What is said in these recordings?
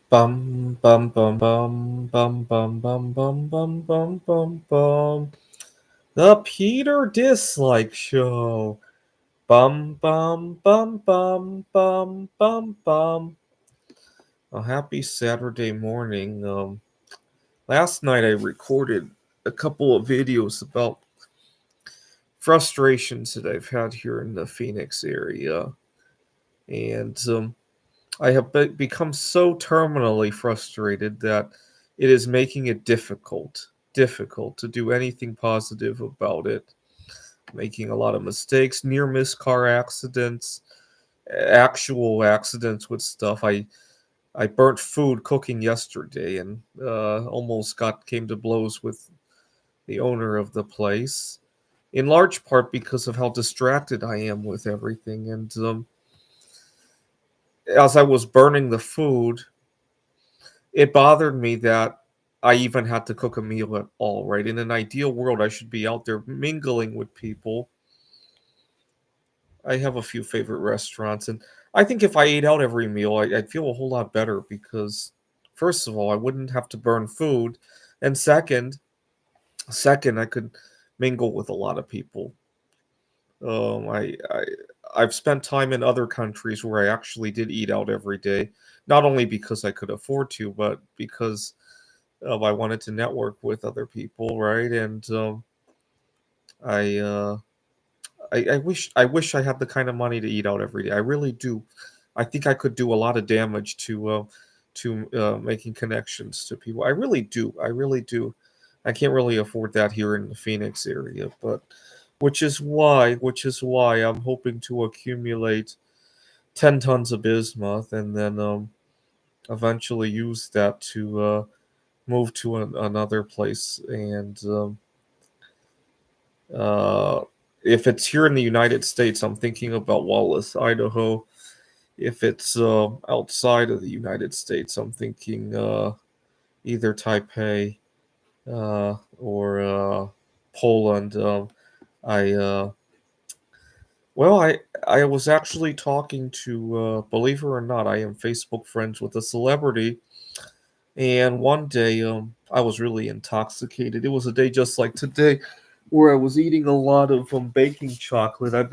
Bum bum bum bum bum bum bum bum bum bum bum bum. The Peter Dislike Show. Bum bum bum bum bum bum bum. A happy Saturday morning. Last night I recorded a couple of videos about frustrations that I've had here in the Phoenix area, and I have become so terminally frustrated that it is making it difficult to do anything positive about it. Making a lot of mistakes, near miss car accidents, actual accidents with stuff. I burnt food cooking yesterday and almost got came to blows with the owner of the place. In large part because of how distracted I am with everything, and as I was burning the food, it bothered me that I even had to cook a meal at all, right? In an ideal world, I should be out there mingling with people. I have a few favorite restaurants, and I think if I ate out every meal, I'd feel a whole lot better because, first of all, I wouldn't have to burn food, and second, I could mingle with a lot of people. Um, I, I I've spent time in other countries where I actually did eat out every day, not only because I could afford to, but because I wanted to network with other people, right? And I, uh, I wish I had the kind of money to eat out every day. I really do. I think I could do a lot of damage to making connections to people. I really do. I really do. I can't really afford that here in the Phoenix area, but which is why I'm hoping to accumulate 10 tons of bismuth and then eventually use that to move to another place and uh, if it's here in the United States, I'm thinking about Wallace, Idaho. If it's outside of the United States, I'm thinking either Taipei or Poland. I well, I was actually talking to, believe it or not, I am Facebook friends with a celebrity, and one day I was really intoxicated. It was a day just like today, where I was eating a lot of baking chocolate. I've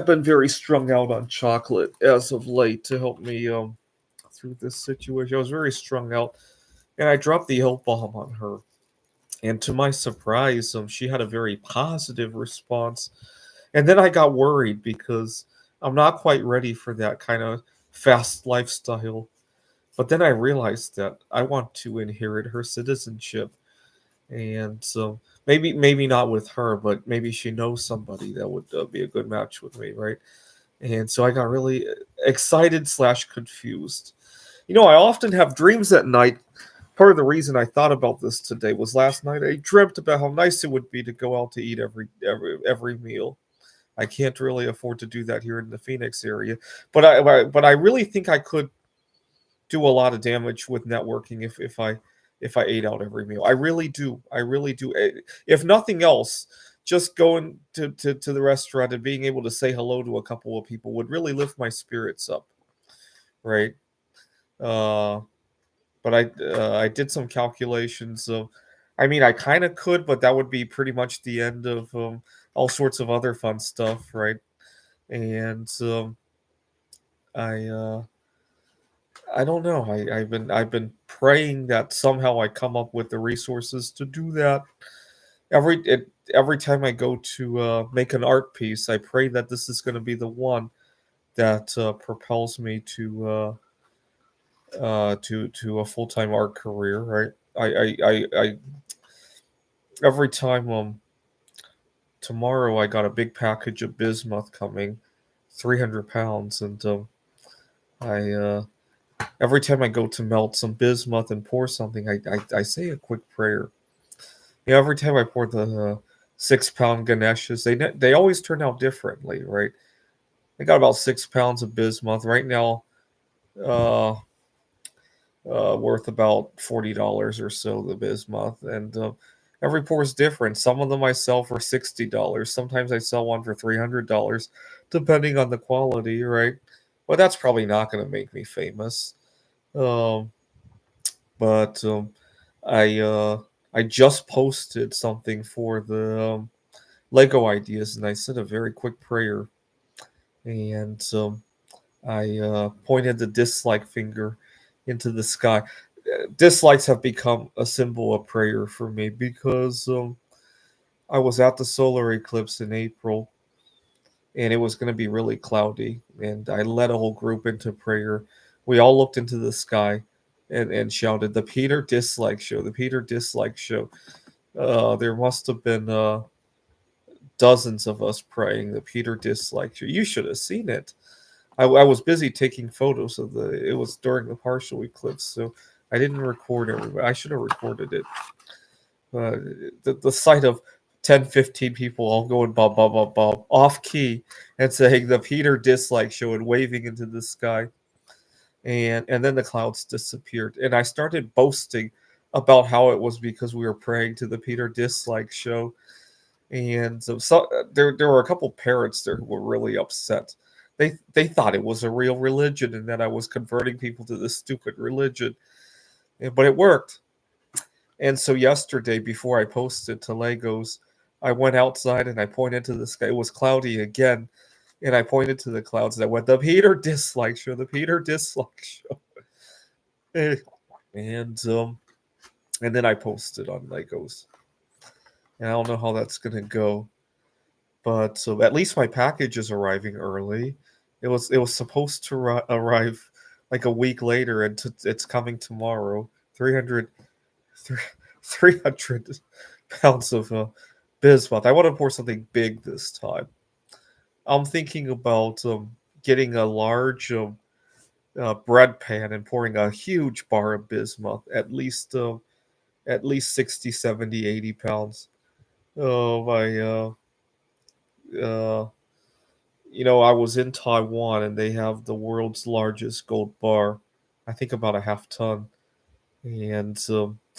been very strung out on chocolate as of late to help me through this situation. I was very strung out, and I dropped the L bomb on her. And to my surprise, she had a very positive response. And then I got worried because I'm not quite ready for that kind of fast lifestyle. But then I realized that I want to inherit her citizenship, and so maybe not with her, but maybe she knows somebody that would be a good match with me, right? And so I got really excited slash confused. I often have dreams at night. Part of the reason I thought about this today was last night I dreamt about how nice it would be to go out to eat every meal. I can't really afford to do that here in the Phoenix area, but I really think I could do a lot of damage with networking if I ate out every meal. I really do. I really do. If nothing else, just going to the restaurant and being able to say hello to a couple of people would really lift my spirits up, right? Uh, but I did some calculations of. I mean, I kind of could, but that would be pretty much the end of all sorts of other fun stuff, right? And I I don't know. I've been praying that somehow I come up with the resources to do that. Every time I go to make an art piece, I pray that this is going to be the one that propels me to a full time art career. Right. I every time tomorrow I got a big package of bismuth coming, 300 pounds, and I every time I go to melt some bismuth and pour something, I say a quick prayer. Every time I pour the 6 pound Ganeshas, they always turn out differently, right? I got about 6 pounds of bismuth right now, uh, worth about $40 or so. The bismuth, and every pour is different. Some of them I sell for $60. Sometimes I sell one for $300, depending on the quality, right? But that's probably not going to make me famous. Um, but I uh, I just posted something for the Lego ideas, and I said a very quick prayer, and I pointed the dislike finger into the sky. Dislikes have become a symbol of prayer for me because I was at the solar eclipse in April, and it was going to be really cloudy, and I led a whole group into prayer. We all looked into the sky and shouted, "The Peter Dislike Show! The Peter Dislike Show!" There must have been dozens of us praying the Peter Dislike Show. You should have seen it. I was busy taking photos of the. It was during the partial eclipse, so I didn't record everybody. I should have recorded it. Uh, the sight of 10, 15 people all going bob, bob, bob, bob, off key and saying the Peter Dislike Show and waving into the sky. And then the clouds disappeared. And I started boasting about how it was because we were praying to the Peter Dislike Show. And there were a couple parents there who were really upset. They thought it was a real religion and that I was converting people to this stupid religion. But it worked. And so yesterday, before I posted to Legos, I went outside and I pointed to the sky. It was cloudy again, and I pointed to the clouds and I went, "The Peter Dislike Show, the Peter Dislike Show," Eh, and and then I posted on Legos. And I don't know how that's gonna go, but so at least my package is arriving early. It was supposed to arrive like a week later, and it's coming tomorrow. 300 300 pounds of bismuth. I want to pour something big this time. I'm thinking about getting a large bread pan and pouring a huge bar of bismuth, at least 60, 70, 80 pounds. Oh, uh, I was in Taiwan and they have the world's largest gold bar. I think about a half ton. And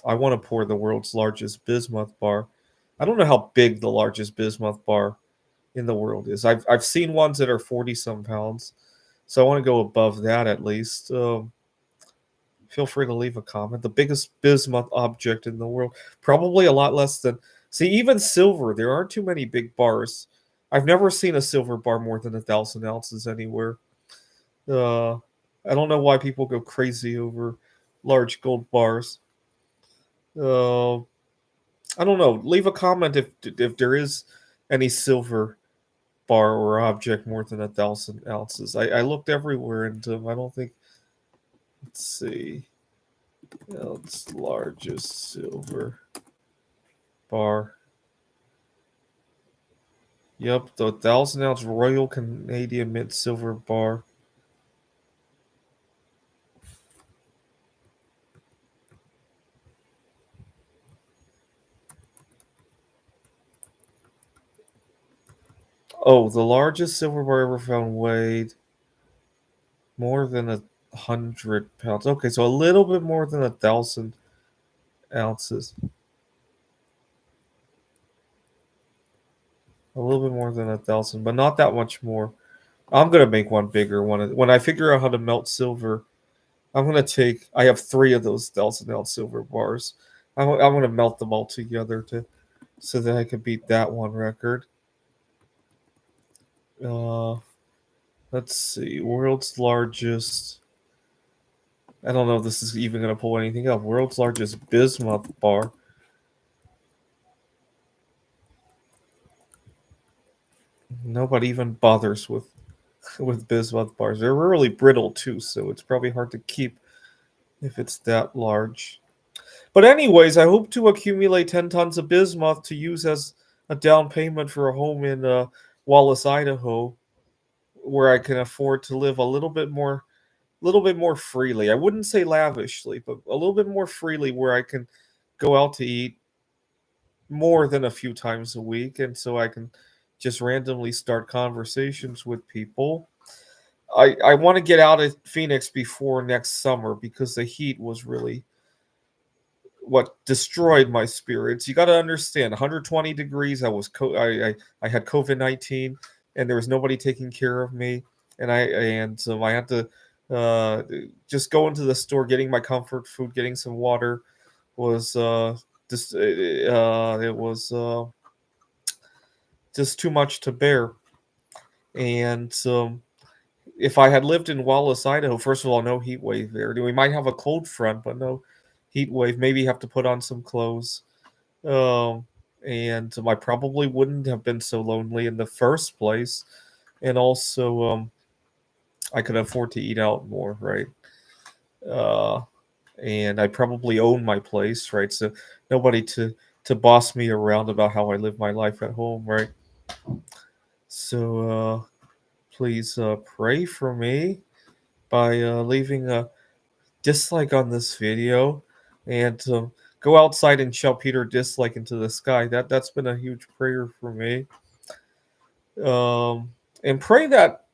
I want to pour the world's largest bismuth bar. I don't know how big the largest bismuth bar in the world is. I've seen ones that are 40 some pounds, so I want to go above that at least. Feel free to leave a comment. The biggest bismuth object in the world, probably a lot less than. See, even silver. There aren't too many big bars. I've never seen a silver bar more than 1,000 ounces anywhere. Uh, I don't know why people go crazy over large gold bars. Uh, I don't know. Leave a comment if there is any silver bar or object more than 1,000 ounces. I looked everywhere and I don't think. Let's see. World's largest silver bar. Yep, the 1,000 ounce Royal Canadian Mint silver bar. Oh, the largest silver bar ever found weighed more than 100 pounds. Okay, so a little bit more than 1,000 ounces. A little bit more than 1,000, but not that much more. I'm gonna make one bigger. When I figure out how to melt silver, I'm gonna take. I have three of those 1,000 ounce silver bars. I'm gonna melt them all together to so that I can beat that one record. Uh, let's see. World's largest. I don't know if this is even gonna pull anything up. World's largest bismuth bar. Nobody even bothers with bismuth bars. They're really brittle too, so it's probably hard to keep if it's that large. But anyways, I hope to accumulate 10 tons of bismuth to use as a down payment for a home in Wallace, Idaho, where I can afford to live little bit more freely. I wouldn't say lavishly, but a little bit more freely where I can go out to eat more than a few times a week and so I can just randomly start conversations with people. I want to get out of Phoenix before next summer because the heat was really what destroyed my spirits. You got to understand, 120 degrees. I had COVID-19, and there was nobody taking care of me, and so I had to Uh, just going to the store, getting my comfort food, getting some water was it was just too much to bear. And if I had lived in Wallace, Idaho, first of all, no heat wave there. We might have a cold front, but no heat wave. Maybe have to put on some clothes. Um, and I probably wouldn't have been so lonely in the first place. And also, I could afford to eat out more, right? Uh, and I probably own my place, right? So nobody to boss me around about how I live my life at home, right? So please pray for me by leaving a dislike on this video, and go outside and shout Peter dislike into the sky. That's been a huge prayer for me. And pray that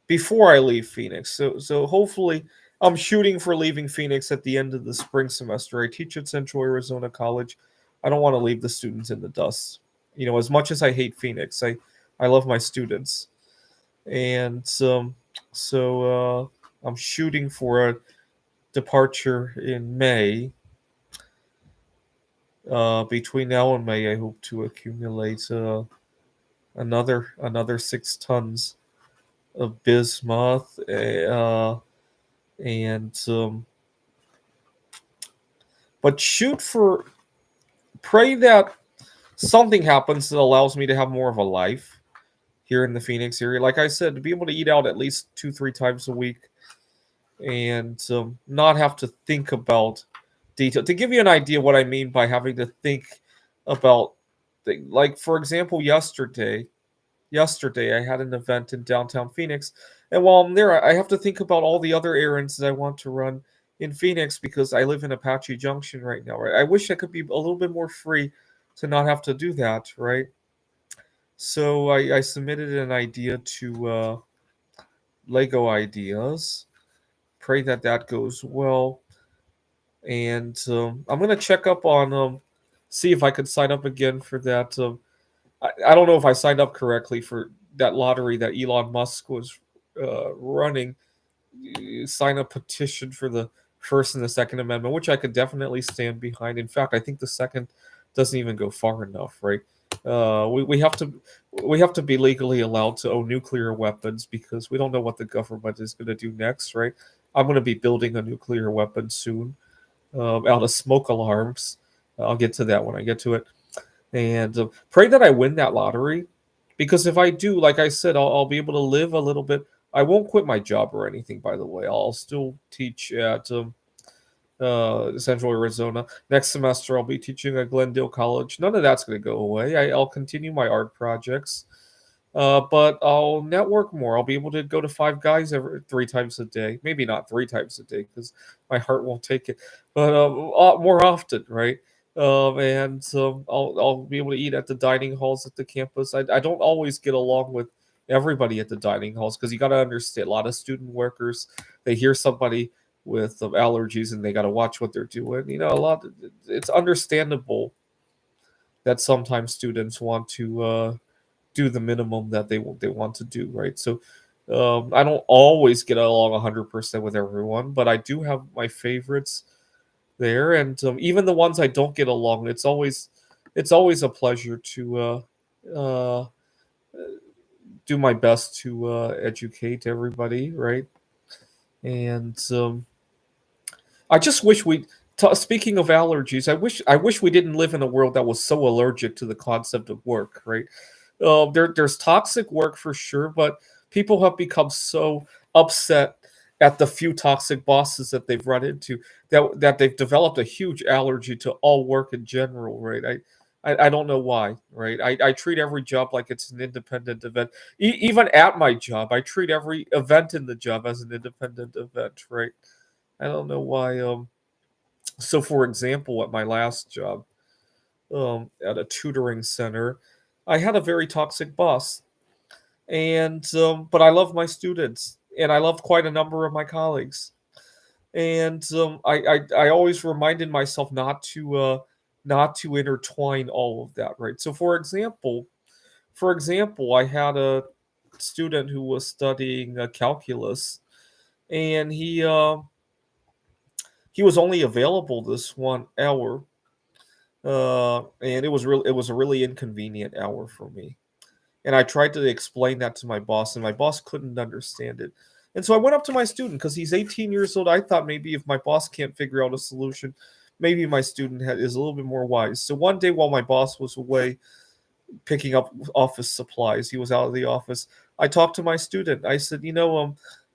before I leave Phoenix. So hopefully I'm shooting for leaving Phoenix at the end of the spring semester. I teach at Central Arizona College. I don't want to leave the students in the dust. As much as I hate Phoenix, I love my students, and I'm shooting for a departure in May. Between now and May, I hope to accumulate another 6 tons of bismuth, and but shoot for pray that something happens that allows me to have more of a life here in the Phoenix area. Like I said, to be able to eat out at least 2-3 times a week, and not have to think about detail. To give you an idea what I mean by having to think about like for example, yesterday I had an event in downtown Phoenix, and while I'm there, I have to think about all the other errands that I want to run in Phoenix because I live in Apache Junction right now, right? I wish I could be a little bit more free to not have to do that, right? So I submitted an idea to Lego Ideas. Pray that that goes well, and I'm gonna check up on see if I could sign up again for that. I don't know if I signed up correctly for that lottery that Elon Musk was running. You sign a petition for the First and the Second Amendment, which I could definitely stand behind. In fact, I think the second doesn't even go far enough, right? We have to be legally allowed to own nuclear weapons because we don't know what the government is going to do next, right? I'm going to be building a nuclear weapon soon, out of smoke alarms. I'll get to that when I get to it, and pray that I win that lottery, because if I do, like I said, I'll be able to live a little bit. I won't quit my job or anything, by the way. I'll still teach at Central Arizona. Next semester, I'll be teaching at Glendale College. None of that's going to go away. I'll continue my art projects, but I'll network more. I'll be able to go to Five Guys 3 times a day. Maybe not 3 times a day because my heart won't take it, but more often, right? And I'll be able to eat at the dining halls at the campus. I don't always get along with everybody at the dining halls because you got to understand a lot of student workers. They hear somebody with allergies and they got to watch what they're doing. It's understandable that sometimes students want to do the minimum that they want to do, right? So I don't always get along 100% with everyone, but I do have my favorites there, and even the ones I don't get along, it's always a pleasure to uh, do my best to educate everybody, right? And I just wish we. Speaking of allergies, I wish we didn't live in a world that was so allergic to the concept of work, right? There's toxic work for sure, but people have become so upset at the few toxic bosses that they've run into that they've developed a huge allergy to all work in general, right? I don't know why, right? I treat every job like it's an independent event. Even at my job, I treat every event in the job as an independent event, right? I don't know why. So, for example, at my last job, at a tutoring center, I had a very toxic boss, and but I love my students, and I love quite a number of my colleagues, and I always reminded myself not to intertwine all of that, right? So, for example, I had a student who was studying calculus, and he was only available this 1 hour, and it was a really inconvenient hour for me. And I tried to explain that to my boss, and my boss couldn't understand it. And so I went up to my student because he's 18 years old. I thought maybe if my boss can't figure out a solution, maybe my student is a little bit more wise. So one day while my boss was away picking up office supplies, he was out of the office. I talked to my student. I said,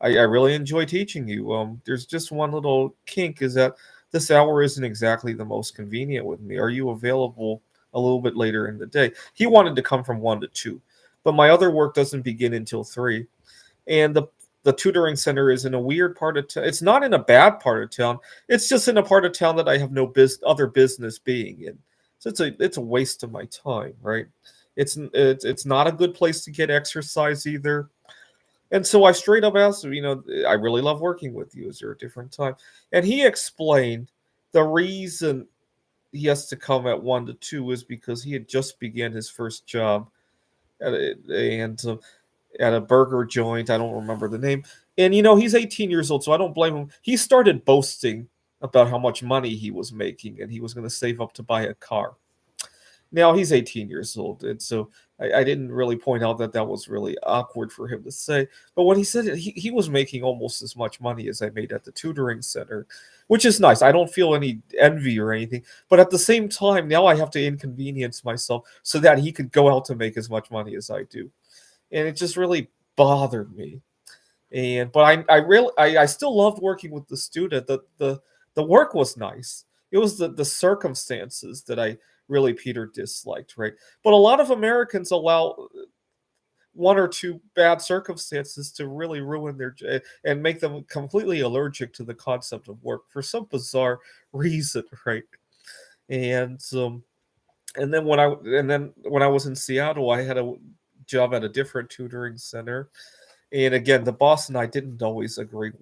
I really enjoy teaching you. There's just one little kink is that this hour isn't exactly the most convenient with me. Are you available a little bit later in the day? He wanted to come from 1 to 2, but my other work doesn't begin until 3, and the tutoring center is in a weird part of town. It's not in a bad part of town. It's just in a part of town that I have no other business being in. So it's a waste of my time, right? It's not a good place to get exercise either. And so I straight up asked him, I really love working with you. Is there a different time? And he explained the reason he has to come at 1 to 2 is because he had just began his first job and at a burger joint. I don't remember the name. And he's 18 years old, so I don't blame him. He started boasting about how much money he was making, and he was going to save up to buy a car. Now he's 18 years old, and so I didn't really point out that that was really awkward for him to say. But when he said it, he was making almost as much money as I made at the tutoring center, which is nice. I don't feel any envy or anything. But at the same time, now I have to inconvenience myself so that he could go out to make as much money as I do. And it just really bothered me. But I still loved working with the student. The work was nice. It was the circumstances that I really Peter disliked, right? But a lot of Americans allow 1 or 2 bad circumstances to really ruin their and make them completely allergic to the concept of work for some bizarre reason, right? And and then when I was in Seattle, I had a job at a different tutoring center, and again, the boss and I didn't always agree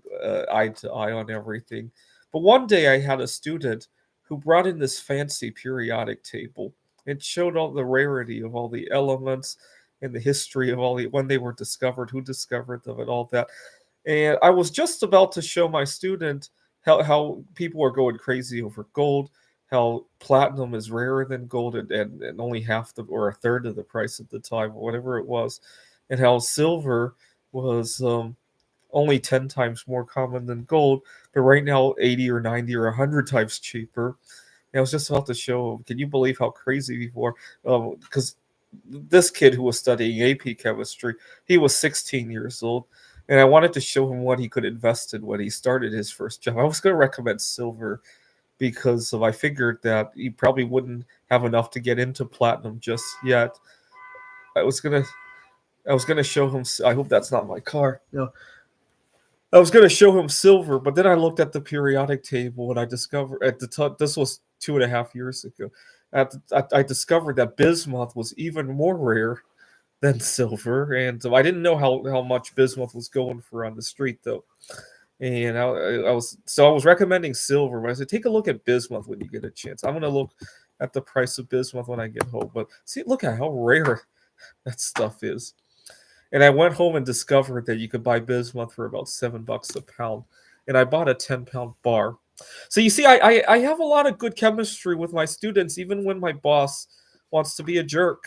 eye to eye on everything. But one day I had a student who brought in this fancy periodic table. It showed all the rarity of all the elements and the history of when they were discovered, who discovered them, and all that. And I was just about to show my student how people are going crazy over gold, how platinum is rarer than gold and only half the or a third of the price at the time, or whatever it was, and how silver was only 10 times more common than gold, but right now 80 or 90 or 100 times cheaper. And I was just about to show him, can you believe how crazy before? Because this kid who was studying AP chemistry, he was 16 years old, and I wanted to show him what he could invest in when he started his first job. I was going to recommend silver because I figured that he probably wouldn't have enough to get into platinum just yet. I was gonna I was gonna show him. I hope that's not my car. No, I was gonna show him silver, but then I looked at the periodic table and I discovered at the time this was 2.5 years ago. I discovered that bismuth was even more rare than silver, and I didn't know how much bismuth was going for on the street though. And I was recommending silver, but I said take a look at bismuth when you get a chance. I'm gonna look at the price of bismuth when I get home, but see, look at how rare that stuff is. And I went home and discovered that you could buy bismuth for about $7 a pound. And I bought a 10-pound bar. So you see, I have a lot of good chemistry with my students, even when my boss wants to be a jerk,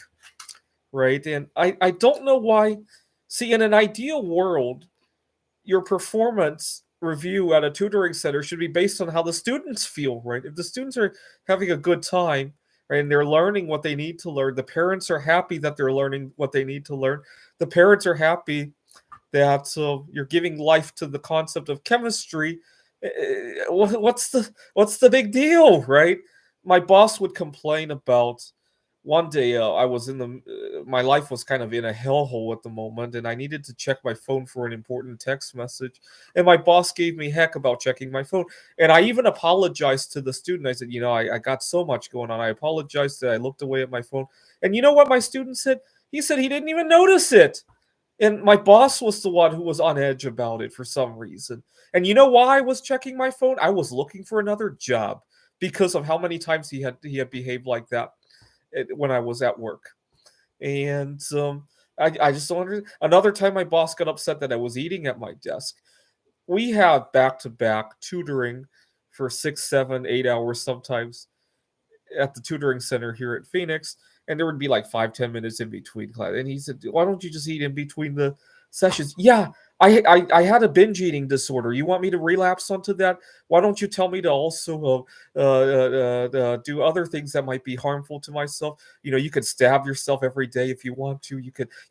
right? And I don't know why. See, in an ideal world, your performance review at a tutoring center should be based on how the students feel, right? If the students are having a good time, right, and they're learning what they need to learn, the parents are happy that they're learning what they need to learn. The parents are happy that you're giving life to the concept of chemistry. What's the big deal, right? My boss would complain about one day I was in my life was kind of in a hellhole at the moment, and I needed to check my phone for an important text message. And my boss gave me heck about checking my phone. And I even apologized to the student. I said, I got so much going on. I apologized that I looked away at my phone. And you know what my student said? He said he didn't even notice it. And my boss was the one who was on edge about it for some reason. And you know why I was checking my phone? I was looking for another job because of how many times he had behaved like that when I was at work. And I just don't understand. Another time, my boss got upset that I was eating at my desk. we had back to back tutoring for 6, 7, 8 hours sometimes at the tutoring center here at Phoenix, and there would be like 5, 10 minutes in between class. And he said, "Why don't you just eat in between the sessions?" Yeah, I had a binge eating disorder. You want me to relapse onto that? Why don't you tell me to also do other things that might be harmful to myself? You could stab yourself every day if you want to. You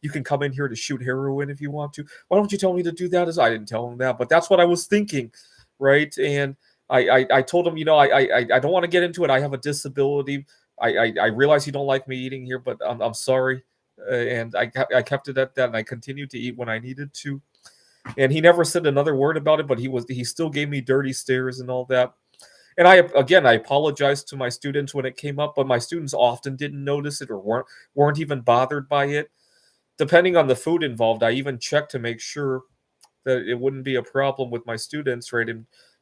can come in here to shoot heroin if you want to. Why don't you tell me to do that? As I didn't tell him that, but that's what I was thinking, right? And I told him, I don't want to get into it. I have a disability. I realize you don't like me eating here, but I'm sorry. And I kept it at that, and I continued to eat when I needed to. And he never said another word about it, but he still gave me dirty stares and all that. And I apologized to my students when it came up, but my students often didn't notice it or weren't even bothered by it. Depending on the food involved, I even checked to make sure that it wouldn't be a problem with my students, right?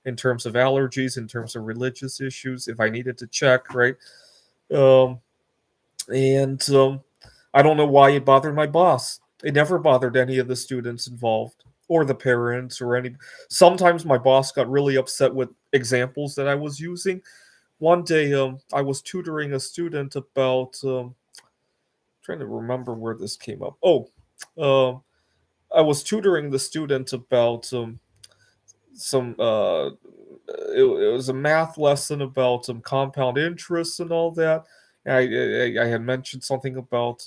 In terms of allergies, in terms of religious issues, if I needed to check, right? Um, and I don't know why it bothered my boss. It never bothered any of the students involved or the parents or any. Sometimes my boss got really upset with examples that I was using. One day, I was tutoring a student about. Trying to remember where this came up. Oh, um, I was tutoring the student about some it was a math lesson about some compound interest and all that. I had mentioned something about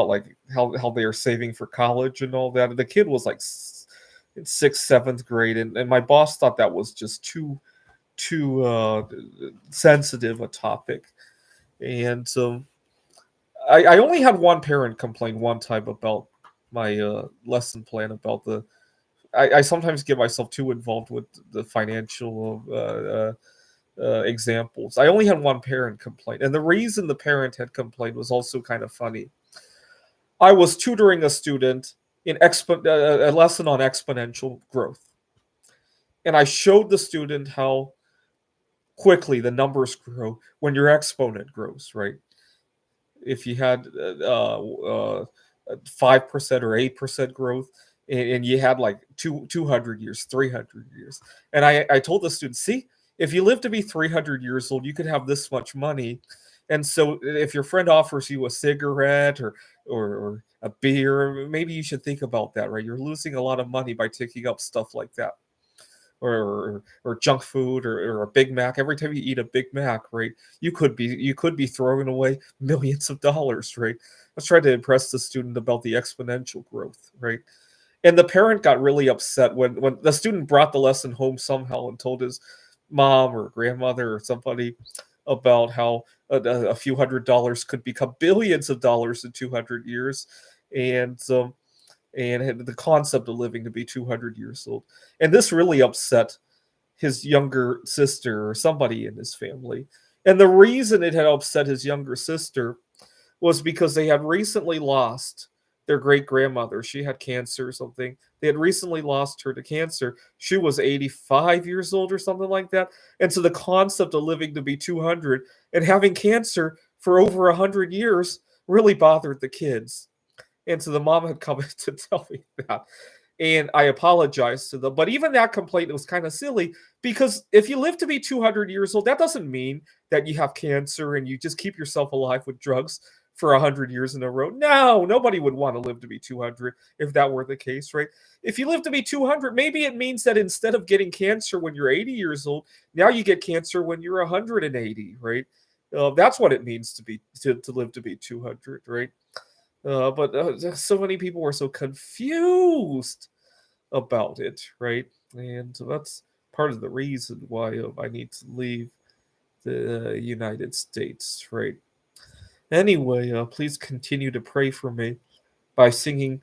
like how they are saving for college and all that. And the kid was like in sixth, seventh grade, and my boss thought that was just too sensitive a topic. And I only had one parent complain one time about my lesson plan about the I sometimes get myself too involved with the financial examples. I only had one parent complain, and the reason the parent had complained was also kind of funny. I was tutoring a student in a lesson on exponential growth, and I showed the student how quickly the numbers grow when your exponent grows. Right? If you had 5% or 8% growth, and you had like 200 years, 300 years. And I told the students, see, if you live to be 300 years old, you could have this much money. And so if your friend offers you a cigarette or a beer, maybe you should think about that, right? You're losing a lot of money by taking up stuff like that. Or junk food or a Big Mac. Every time you eat a Big Mac, right, you could be throwing away millions of dollars, right? Let's try to impress the student about the exponential growth, right? And the parent got really upset when the student brought the lesson home somehow and told his mom or grandmother or somebody about how a few $100s could become billions of dollars in 200 years. And had the concept of living to be 200 years old. And this really upset his younger sister or somebody in his family. And the reason it had upset his younger sister was because they had recently lost their great grandmother. She had cancer or something. They had recently lost her to cancer. She was 85 years old or something like that. And so the concept of living to be 200 and having cancer for over 100 years really bothered the kids. And so the mom had come to tell me that. And I apologized to them. But even that complaint was kind of silly because if you live to be 200 years old, that doesn't mean that you have cancer and you just keep yourself alive with drugs for 100 years in a row. No, nobody would want to live to be 200 if that were the case, right? If you live to be 200, maybe it means that instead of getting cancer when you're 80 years old, now you get cancer when you're 180, right? That's what it means to live to be 200, right? But so many people were so confused about it, right? And so that's part of the reason why I need to leave the United States, right? Anyway, please continue to pray for me by singing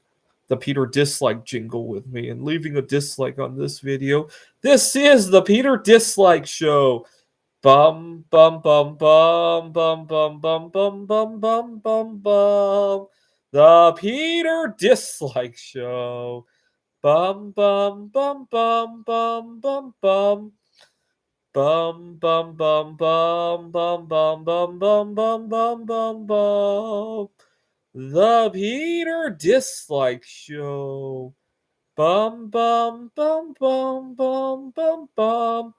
the Peter Dislike jingle with me and leaving a dislike on this video. This is the Peter Dislike Show. Bum bum bum bum bum bum bum bum bum bum bum bum. The Peter Dislike Show. Bum bum bum bum bum bum bum. Bum bum bum bum bum bum bum bum bum bum bum bum. The Peter Dislike Show. Bum bum bum bum bum bum bum.